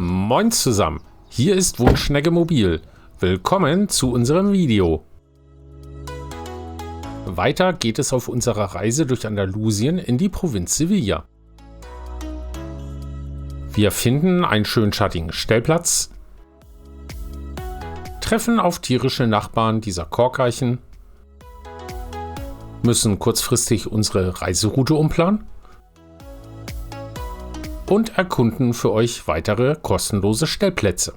Moin zusammen, hier ist Wunschschnecke Mobil. Willkommen zu unserem Video. Weiter geht es auf unserer Reise durch Andalusien in die Provinz Sevilla. Wir finden einen schön schattigen Stellplatz, treffen auf tierische Nachbarn dieser Korkeichen, müssen kurzfristig unsere Reiseroute umplanen und erkunden für euch weitere kostenlose Stellplätze.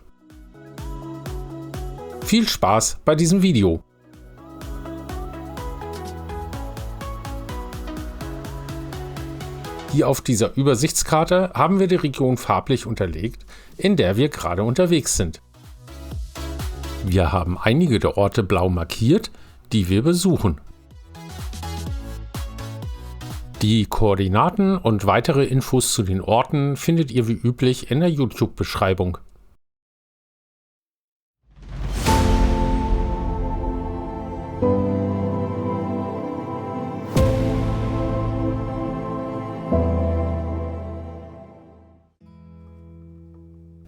Viel Spaß bei diesem Video! Hier auf dieser Übersichtskarte haben wir die Region farblich unterlegt, in der wir gerade unterwegs sind. Wir haben einige der Orte blau markiert, die wir besuchen. Die Koordinaten und weitere Infos zu den Orten findet ihr wie üblich in der YouTube-Beschreibung.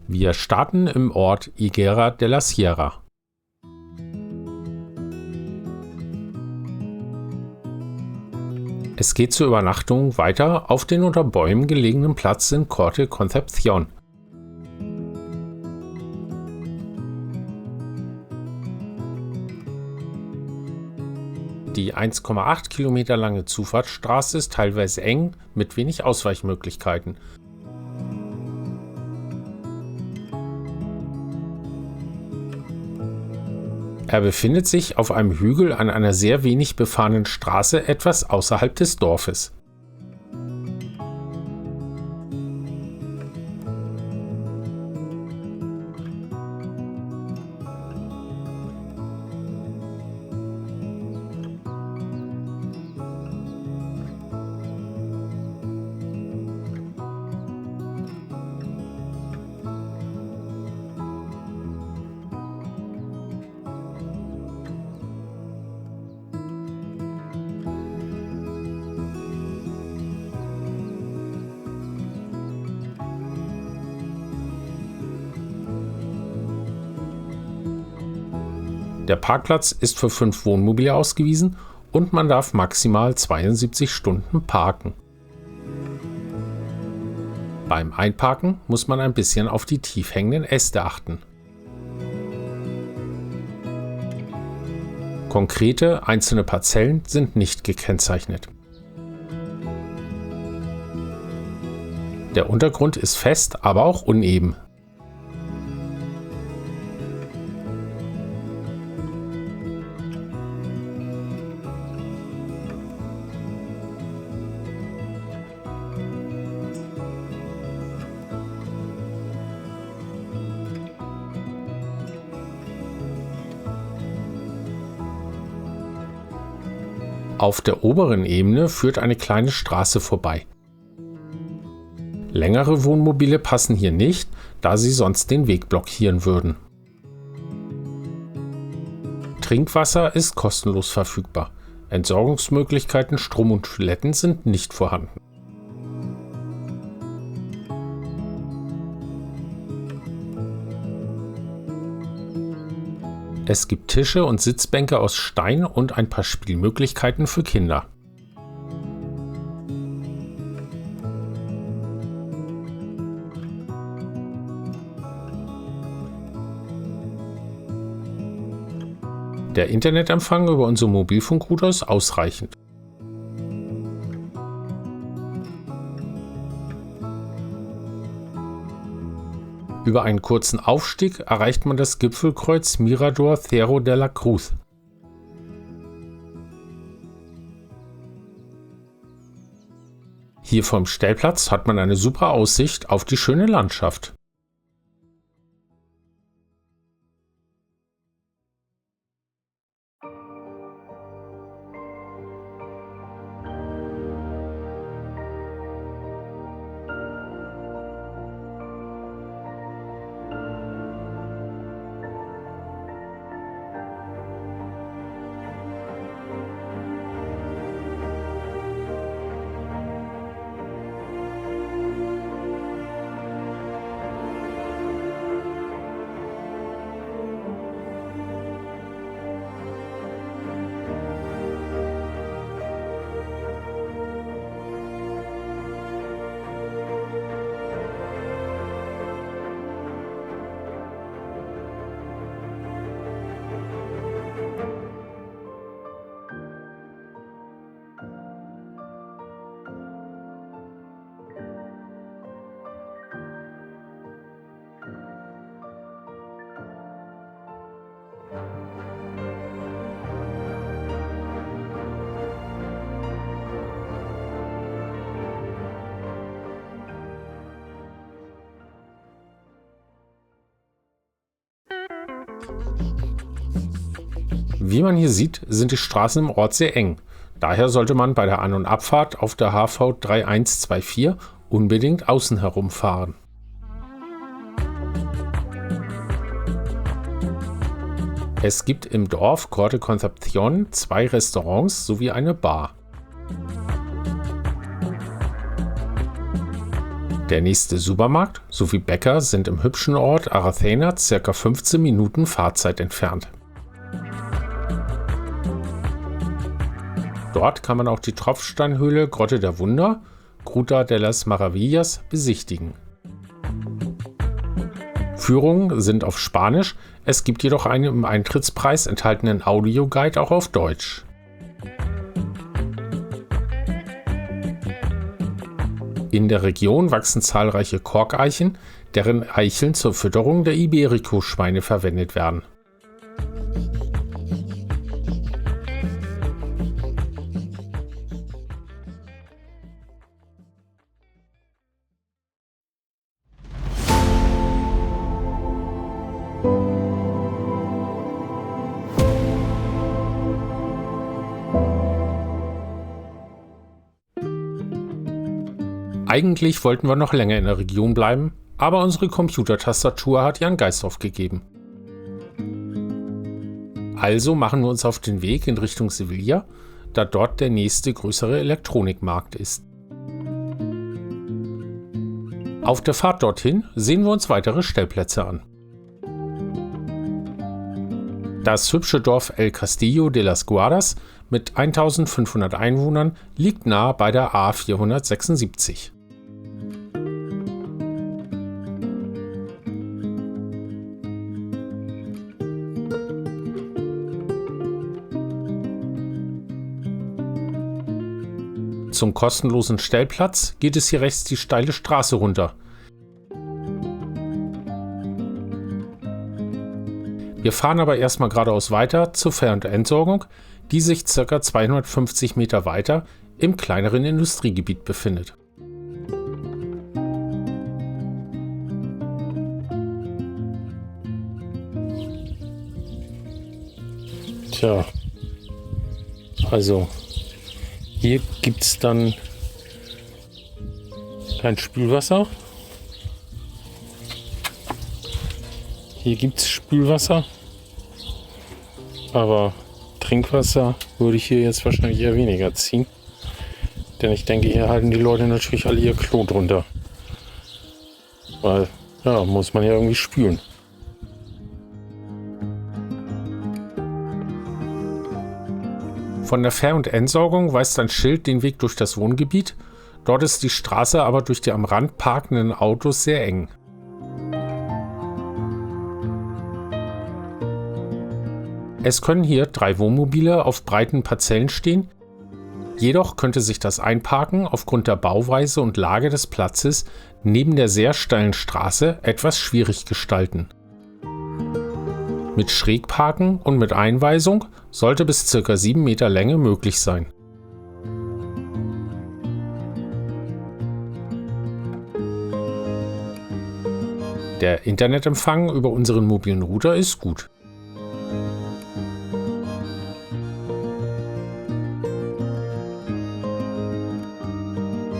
Wir starten im Ort Higuera de la Sierra. Es geht zur Übernachtung weiter auf den unter Bäumen gelegenen Platz in Corte Concepción. Die 1,8 Kilometer lange Zufahrtsstraße ist teilweise eng mit wenig Ausweichmöglichkeiten. Er befindet sich auf einem Hügel an einer sehr wenig befahrenen Straße etwas außerhalb des Dorfes. Der Parkplatz ist für 5 Wohnmobile ausgewiesen und man darf maximal 72 Stunden parken. Beim Einparken muss man ein bisschen auf die tief hängenden Äste achten. Konkrete einzelne Parzellen sind nicht gekennzeichnet. Der Untergrund ist fest, aber auch uneben. Auf der oberen Ebene führt eine kleine Straße vorbei. Längere Wohnmobile passen hier nicht, da sie sonst den Weg blockieren würden. Trinkwasser ist kostenlos verfügbar. Entsorgungsmöglichkeiten, Strom und Toiletten sind nicht vorhanden. Es gibt Tische und Sitzbänke aus Stein und ein paar Spielmöglichkeiten für Kinder. Der Internetempfang über unsere Mobilfunkrouter ist ausreichend. Über einen kurzen Aufstieg erreicht man das Gipfelkreuz Mirador Cerro de la Cruz. Hier vom Stellplatz hat man eine super Aussicht auf die schöne Landschaft. Wie man hier sieht, sind die Straßen im Ort sehr eng. Daher sollte man bei der An- und Abfahrt auf der HV 3124 unbedingt außen herumfahren. Es gibt im Dorf Corte Concepción 2 Restaurants sowie eine Bar. Der nächste Supermarkt sowie Bäcker sind im hübschen Ort Aracena ca. 15 Minuten Fahrzeit entfernt. Dort kann man auch die Tropfsteinhöhle Grotte der Wunder, Gruta de las Maravillas, besichtigen. Führungen sind auf Spanisch, es gibt jedoch einen im Eintrittspreis enthaltenen Audioguide auch auf Deutsch. In der Region wachsen zahlreiche Korkeichen, deren Eicheln zur Fütterung der Iberico-Schweine verwendet werden. Eigentlich wollten wir noch länger in der Region bleiben, aber unsere Computertastatur hat ihren Geist aufgegeben. Also machen wir uns auf den Weg in Richtung Sevilla, da dort der nächste größere Elektronikmarkt ist. Auf der Fahrt dorthin sehen wir uns weitere Stellplätze an. Das hübsche Dorf El Castillo de las Guardas mit 1500 Einwohnern liegt nahe bei der A476. Zum kostenlosen Stellplatz geht es hier rechts die steile Straße runter. Wir fahren aber erstmal geradeaus weiter zur Fähr- und Entsorgung, die sich ca. 250 Meter weiter im kleineren Industriegebiet befindet. Tja, also hier gibt es dann kein Spülwasser. Hier gibt es Spülwasser, aber Trinkwasser würde ich hier jetzt wahrscheinlich eher weniger ziehen. Denn ich denke, hier halten die Leute natürlich alle ihr Klo drunter. Weil, ja, muss man ja irgendwie spülen. Von der Fähr- und Entsorgung weist ein Schild den Weg durch das Wohngebiet. Dort ist die Straße aber durch die am Rand parkenden Autos sehr eng. Es können hier 3 Wohnmobile auf breiten Parzellen stehen. Jedoch könnte sich das Einparken aufgrund der Bauweise und Lage des Platzes neben der sehr steilen Straße etwas schwierig gestalten. Mit Schrägparken und mit Einweisung sollte bis ca. 7 Meter Länge möglich sein. Der Internetempfang über unseren mobilen Router ist gut.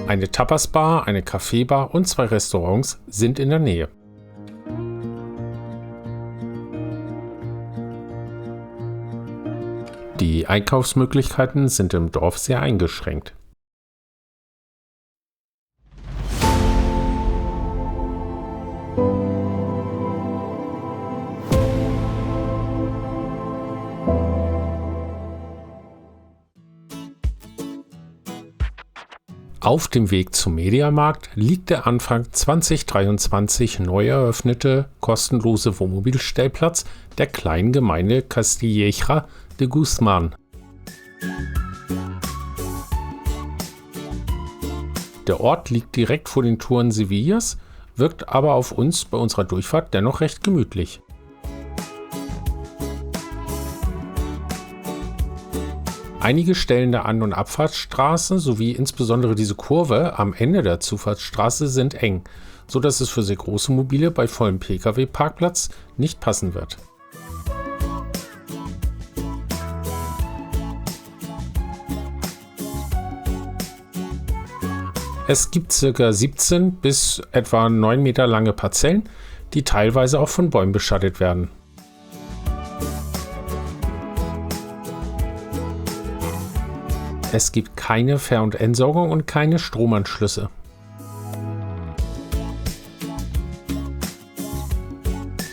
Eine Tapasbar, eine Kaffeebar und 2 Restaurants sind in der Nähe. Die Einkaufsmöglichkeiten sind im Dorf sehr eingeschränkt. Auf dem Weg zum Mediamarkt liegt der Anfang 2023 neu eröffnete kostenlose Wohnmobilstellplatz der kleinen Gemeinde Castilleja de Guzmán. Der Ort liegt direkt vor den Toren Sevillas, wirkt aber auf uns bei unserer Durchfahrt dennoch recht gemütlich. Einige Stellen der An- und Abfahrtsstraße sowie insbesondere diese Kurve am Ende der Zufahrtsstraße sind eng, so dass es für sehr große Mobile bei vollem Pkw-Parkplatz nicht passen wird. Es gibt ca. 17 bis etwa 9 Meter lange Parzellen, die teilweise auch von Bäumen beschattet werden. Es gibt keine Ver- und Entsorgung und keine Stromanschlüsse.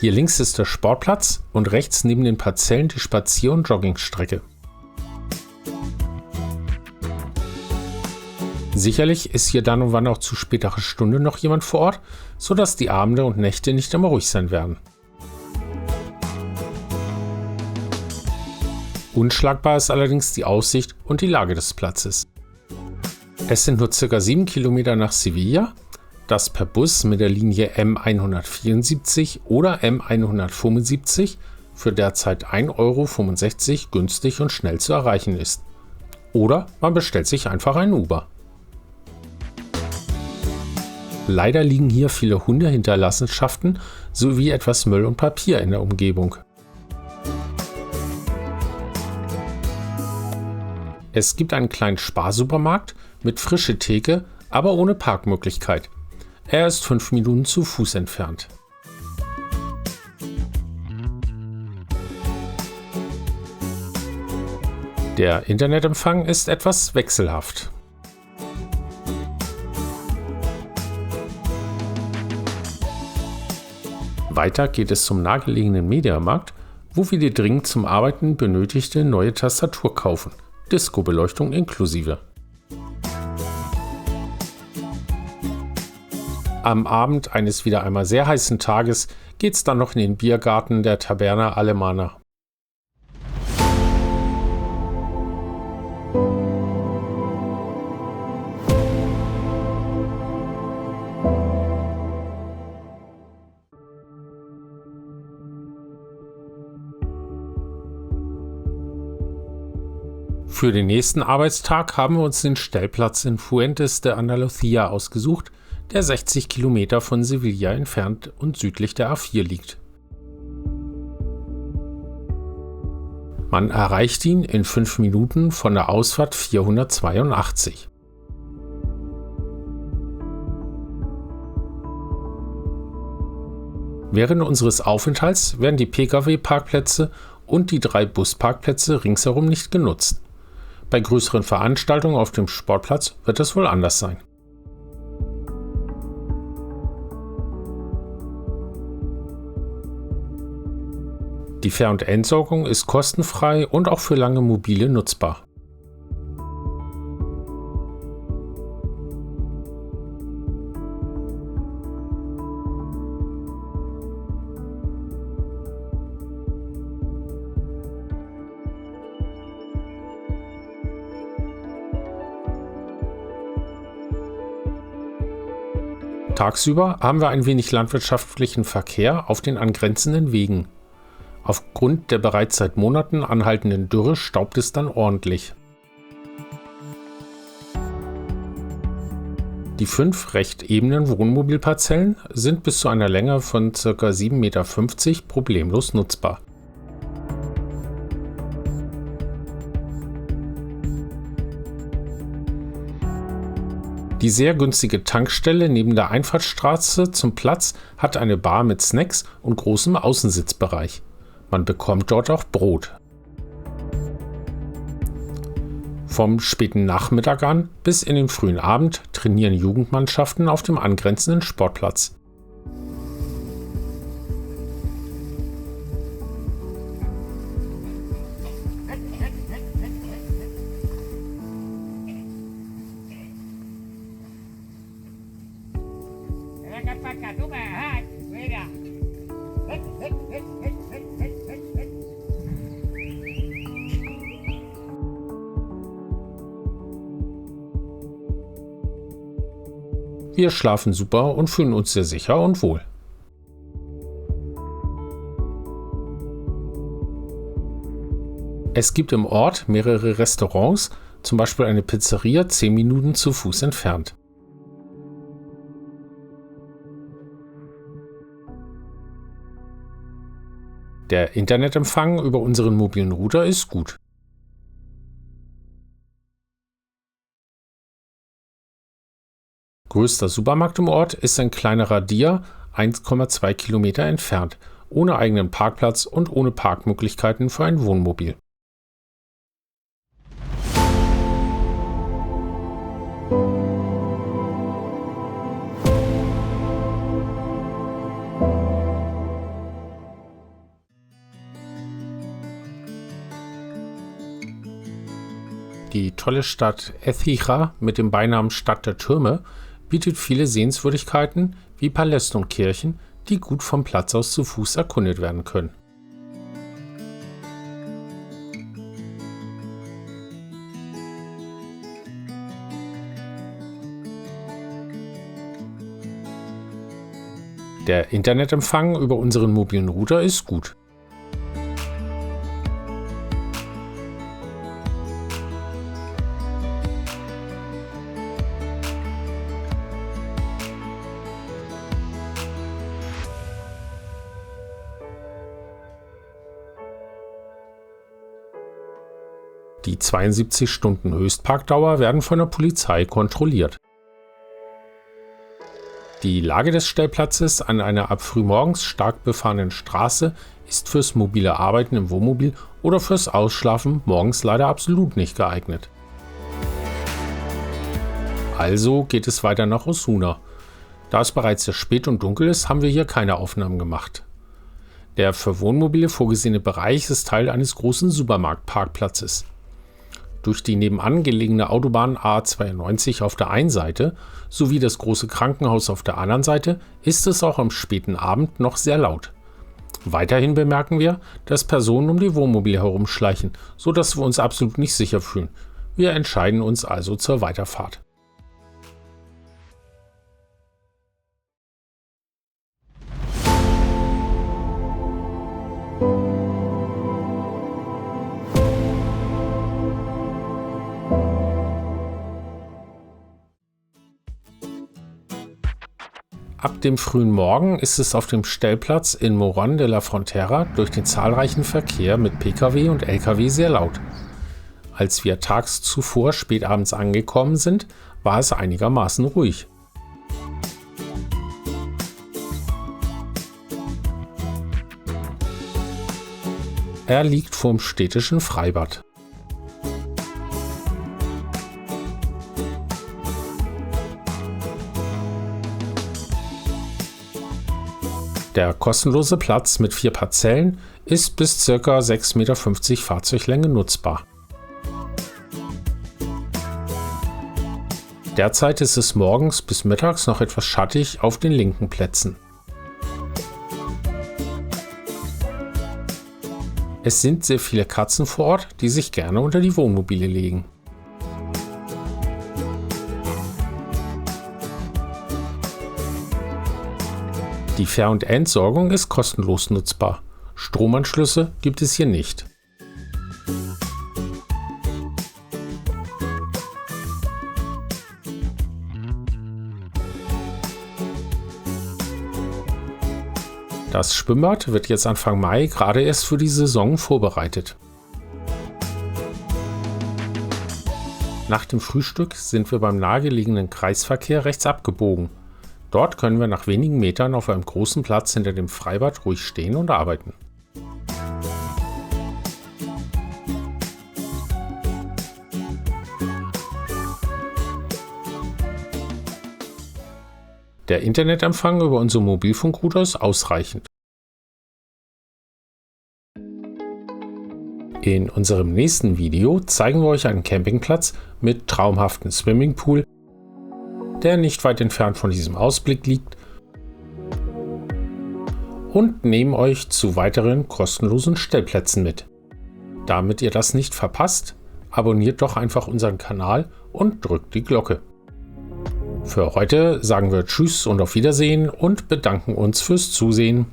Hier links ist der Sportplatz und rechts neben den Parzellen die Spazier- und Joggingstrecke. Sicherlich ist hier dann und wann auch zu späterer Stunde noch jemand vor Ort, sodass die Abende und Nächte nicht immer ruhig sein werden. Unschlagbar ist allerdings die Aussicht und die Lage des Platzes. Es sind nur ca. 7 Kilometer nach Sevilla, das per Bus mit der Linie M174 oder M175 für derzeit 1,65 € günstig und schnell zu erreichen ist. Oder man bestellt sich einfach ein Uber. Leider liegen hier viele Hundehinterlassenschaften sowie etwas Müll und Papier in der Umgebung. Es gibt einen kleinen Sparsupermarkt mit frische Theke, aber ohne Parkmöglichkeit. Er ist 5 Minuten zu Fuß entfernt. Der Internetempfang ist etwas wechselhaft. Weiter geht es zum nahegelegenen Mediamarkt, wo wir die dringend zum Arbeiten benötigte neue Tastatur kaufen. Disco-Beleuchtung inklusive. Am Abend eines wieder einmal sehr heißen Tages geht's dann noch in den Biergarten der Taberna Alemana. Für den nächsten Arbeitstag haben wir uns den Stellplatz in Fuentes de Andalucía ausgesucht, der 60 Kilometer von Sevilla entfernt und südlich der A4 liegt. Man erreicht ihn in 5 Minuten von der Ausfahrt 482. Während unseres Aufenthalts werden die Pkw-Parkplätze und die 3 Busparkplätze ringsherum nicht genutzt. Bei größeren Veranstaltungen auf dem Sportplatz wird es wohl anders sein. Die Ver- und Entsorgung ist kostenfrei und auch für lange Mobile nutzbar. Tagsüber haben wir ein wenig landwirtschaftlichen Verkehr auf den angrenzenden Wegen. Aufgrund der bereits seit Monaten anhaltenden Dürre staubt es dann ordentlich. Die 5 recht ebenen Wohnmobilparzellen sind bis zu einer Länge von ca. 7,50 Meter problemlos nutzbar. Die sehr günstige Tankstelle neben der Einfahrtsstraße zum Platz hat eine Bar mit Snacks und großem Außensitzbereich. Man bekommt dort auch Brot. Vom späten Nachmittag an bis in den frühen Abend trainieren Jugendmannschaften auf dem angrenzenden Sportplatz. Wir schlafen super und fühlen uns sehr sicher und wohl. Es gibt im Ort mehrere Restaurants, zum Beispiel eine Pizzeria 10 Minuten zu Fuß entfernt. Der Internetempfang über unseren mobilen Router ist gut. Größter Supermarkt im Ort ist ein kleinerer Dia, 1,2 Kilometer entfernt, ohne eigenen Parkplatz und ohne Parkmöglichkeiten für ein Wohnmobil. Die tolle Stadt Écija mit dem Beinamen Stadt der Türme bietet viele Sehenswürdigkeiten wie Paläste und Kirchen, die gut vom Platz aus zu Fuß erkundet werden können. Der Internetempfang über unseren mobilen Router ist gut. Die 72 Stunden Höchstparkdauer werden von der Polizei kontrolliert. Die Lage des Stellplatzes an einer ab frühmorgens stark befahrenen Straße ist fürs mobile Arbeiten im Wohnmobil oder fürs Ausschlafen morgens leider absolut nicht geeignet. Also geht es weiter nach Osuna. Da es bereits sehr spät und dunkel ist, haben wir hier keine Aufnahmen gemacht. Der für Wohnmobile vorgesehene Bereich ist Teil eines großen Supermarktparkplatzes. Durch die nebenan gelegene Autobahn A92 auf der einen Seite sowie das große Krankenhaus auf der anderen Seite ist es auch am späten Abend noch sehr laut. Weiterhin bemerken wir, dass Personen um die Wohnmobile herumschleichen, sodass wir uns absolut nicht sicher fühlen. Wir entscheiden uns also zur Weiterfahrt. Ab dem frühen Morgen ist es auf dem Stellplatz in Morón de la Frontera durch den zahlreichen Verkehr mit Pkw und Lkw sehr laut. Als wir tags zuvor spät abends angekommen sind, war es einigermaßen ruhig. Er liegt vorm städtischen Freibad. Der kostenlose Platz mit 4 Parzellen ist bis ca. 6,50 Meter Fahrzeuglänge nutzbar. Derzeit ist es morgens bis mittags noch etwas schattig auf den linken Plätzen. Es sind sehr viele Katzen vor Ort, die sich gerne unter die Wohnmobile legen. Die Fähr- und Entsorgung ist kostenlos nutzbar. Stromanschlüsse gibt es hier nicht. Das Schwimmbad wird jetzt Anfang Mai gerade erst für die Saison vorbereitet. Nach dem Frühstück sind wir beim nahegelegenen Kreisverkehr rechts abgebogen. Dort können wir nach wenigen Metern auf einem großen Platz hinter dem Freibad ruhig stehen und arbeiten. Der Internetempfang über unsere Mobilfunkrouter ist ausreichend. In unserem nächsten Video zeigen wir euch einen Campingplatz mit traumhaftem Swimmingpool, der nicht weit entfernt von diesem Ausblick liegt, und nehmen euch zu weiteren kostenlosen Stellplätzen mit. Damit ihr das nicht verpasst, abonniert doch einfach unseren Kanal und drückt die Glocke. Für heute sagen wir Tschüss und auf Wiedersehen und bedanken uns fürs Zusehen.